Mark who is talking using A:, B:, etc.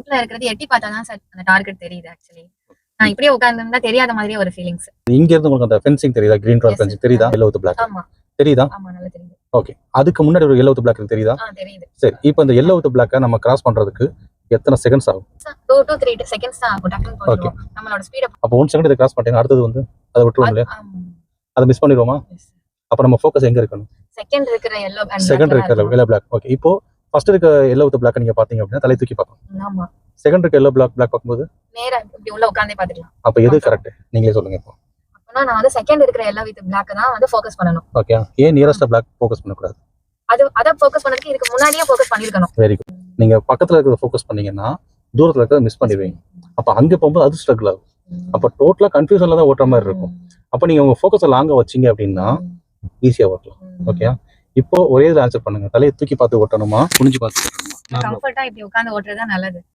A: ஃப்ரண்ட்ல இருக்கிறது எட்டி பார்த்தா தான் சார் அந்த டார்கெட் தெரியுது ஆக்சுவலி. நான் இப்படியே உட்கார்ந்திருந்தா தெரியாத மாதிரியே ஒரு ஃபீலிங்ஸ்.
B: இங்க இருந்து உங்களுக்கு அந்த ஃபென்சிங் தெரியுதா? கிரீன் கலர் ஃபென்சிங் தெரியுதா? yellow with black
A: ஆமா
B: தெரியுதா?
A: ஆமா நல்லா தெரியுது.
B: ஓகே. அதுக்கு முன்னாடி ஒரு yellow with black தெரியுதா?
A: தெரியுது.
B: சரி, இப்போ இந்த yellow with black நம்ம கிராஸ் பண்றதுக்கு எத்தனை செகண்ட்ஸ் ஆகும்?
A: 2 to 3 செகண்ட்ஸ் தான் ஆகும். டக்குன்னு போயிடும். நம்மளோட ஸ்பீட்
B: அப்போ 1 செகண்ட் இதை கிராஸ் பண்ணிட்டீங்க, அடுத்தது வந்து அதை விட்டுருவோம் இல்லையா? அதை மிஸ் பண்ணிடுவோமா? அப்போ நம்ம ஃபோக்கஸ் எங்க இருக்கணும்?
A: செகண்ட் இருக்கிற yellow and
B: செகண்ட் இருக்கிற yellow black. ஓகே. இப்போ ஃபர்ஸ்ட் இருக்க yellow with black நீங்க பாத்தீங்க அப்படின்னா தலை தூக்கி பார்க்கணும்.
A: ஆமா.
B: செகண்ட் இருக்க yellow black பார்க்கும்போது
A: நேரா இப்படி உள்ள உட்கார்ந்தே பாத்துக்கலாம்.
B: அப்போ எது கரெக்ட்? நீங்களே சொல்லுங்க இப்போ.
A: அப்பனா நான் வந்து செகண்ட் இருக்கிற yellow with black தான் வந்து ஃபோக்கஸ் பண்ணனும்.
B: ஓகே. ஏன் நியரஸ்ட் black ஃபோக்கஸ் பண்ண கூடாது?
A: அத ஃபோக்கஸ் பண்ணதுக்கு இதுக்கு முன்னாடியே ஃபோக்கஸ் பண்ணிருக்கணும்.
B: Very good. நீங்க பக்கத்துல இருக்கிறத ஃபோக்கஸ் பண்ணீங்கன்னா தூரத்துல இருக்கிறத மிஸ் பண்ணிடுவீங்க. அப்ப அங்க போகும்போது அது ஸ்ட்ரகிள் ஆகும். அப்ப டோட்டலா கன்ஃபியூஷன்ல தான் ஓட்டுற மாதிரி இருக்கும். அப்ப நீங்க உங்க ஃபோக்கஸை லாங்கா வச்சீங்க அப்படின்னா ஈஸியா ஓட்டலாம். ஓகே. இப்போ ஒரே இதுல ஆன்சர் பண்ணுங்க. தலையை தூக்கி பார்த்து ஓட்டணுமா குனிஞ்சு பார்த்து ஓட்டணுமா?
A: கம்ஃபர்ட்டா இப்படி உட்கார்ந்து ஓட்டுறது தான் நல்லது.